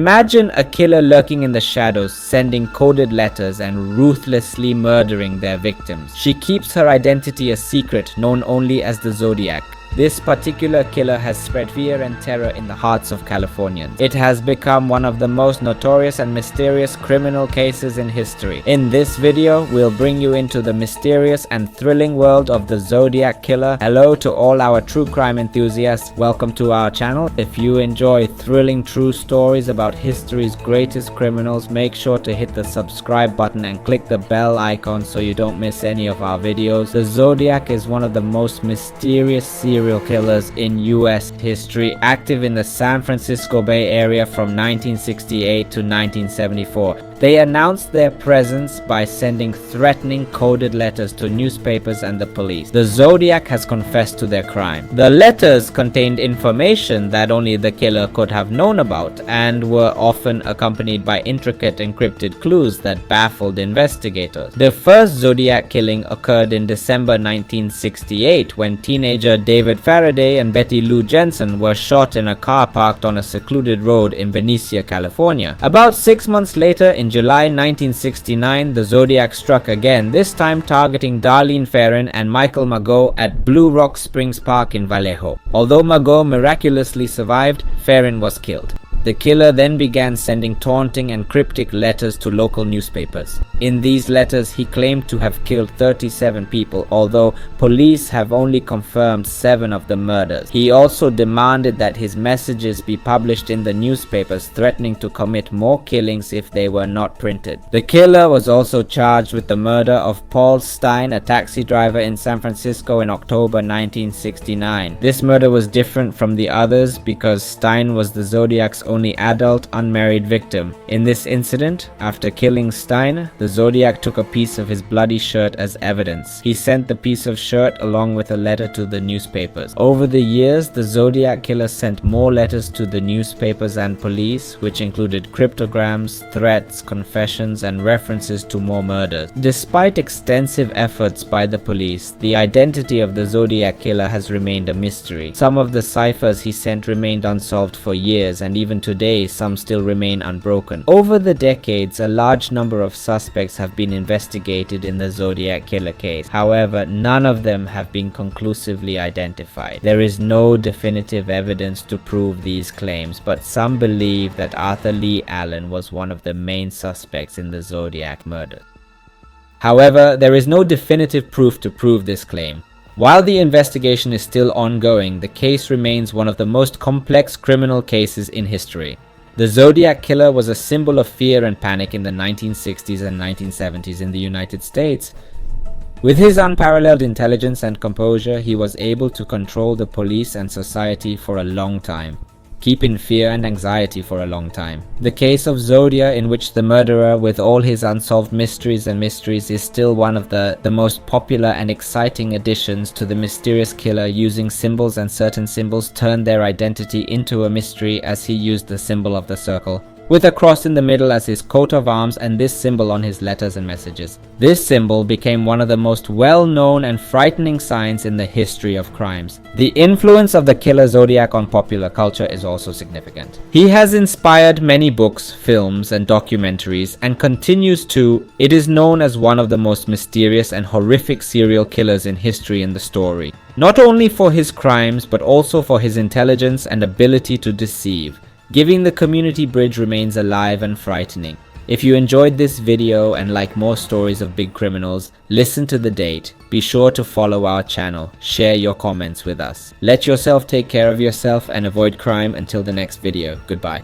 Imagine a killer lurking in the shadows, sending coded letters and ruthlessly murdering their victims. She keeps her identity a secret, known only as the Zodiac. This particular killer has spread fear and terror in the hearts of Californians. It has become one of the most notorious and mysterious criminal cases in history. In this video, we'll bring you into the mysterious and thrilling world of the Zodiac Killer. Hello to all our true crime enthusiasts. Welcome to our channel. If you enjoy thrilling true stories about history's greatest criminals, make sure to hit the subscribe button and click the bell icon so you don't miss any of our videos. The Zodiac is one of the most mysterious serial killers in US history, active in the San Francisco Bay Area from 1968 to 1974. They announced their presence by sending threatening coded letters to newspapers and the police. The Zodiac has confessed to their crime. The letters contained information that only the killer could have known about and were often accompanied by intricate encrypted clues that baffled investigators. The first Zodiac killing occurred in December 1968 when teenager David Faraday and Betty Lou Jensen were shot in a car parked on a secluded road in Benicia, California. About 6 months later, in July 1969, the Zodiac struck again, this time targeting Darlene Ferrin and Michael Mageau at Blue Rock Springs Park in Vallejo. Although Mageau miraculously survived, Ferrin was killed. The killer then began sending taunting and cryptic letters to local newspapers. In these letters, he claimed to have killed 37 people, although police have only confirmed 7 of the murders. He also demanded that his messages be published in the newspapers, threatening to commit more killings if they were not printed. The killer was also charged with the murder of Paul Stine, a taxi driver in San Francisco in October 1969. This murder was different from the others because Stine was the Zodiac's only adult unmarried victim. In this incident, after killing Stein, the Zodiac took a piece of his bloody shirt as evidence. He sent the piece of shirt along with a letter to the newspapers. Over the years, the Zodiac Killer sent more letters to the newspapers and police, which included cryptograms, threats, confessions, and references to more murders. Despite extensive efforts by the police, the identity of the Zodiac Killer has remained a mystery. Some of the ciphers he sent remained unsolved for years, and even today, some still remain unbroken. Over the decades, a large number of suspects have been investigated in the Zodiac Killer case. However, none of them have been conclusively identified. There is no definitive evidence to prove these claims, but some believe that Arthur Lee Allen was one of the main suspects in the Zodiac murder. However, there is no definitive proof to prove this claim. While the investigation is still ongoing, the case remains one of the most complex criminal cases in history. The Zodiac Killer was a symbol of fear and panic in the 1960s and 1970s in the United States. With his unparalleled intelligence and composure, he was able to control the police and society for a long time, keep in fear and anxiety for a long time. The case of Zodiac, in which the murderer with all his unsolved mysteries is still one of the most popular and exciting additions to the mysterious killer, using symbols, and certain symbols turned their identity into a mystery, as he used the symbol of the circle, with a cross in the middle as his coat of arms and this symbol on his letters and messages. This symbol became one of the most well-known and frightening signs in the history of crimes. The influence of the killer Zodiac on popular culture is also significant. He has inspired many books, films, and documentaries, and continues to. It is known as one of the most mysterious and horrific serial killers in history in the story, not only for his crimes but also for his intelligence and ability to deceive. Giving the community bridge remains alive and frightening. If you enjoyed this video and like more stories of big criminals, listen to the date. Be sure to follow our channel. Share your comments with us. Let yourself take care of yourself and avoid crime until the next video. Goodbye.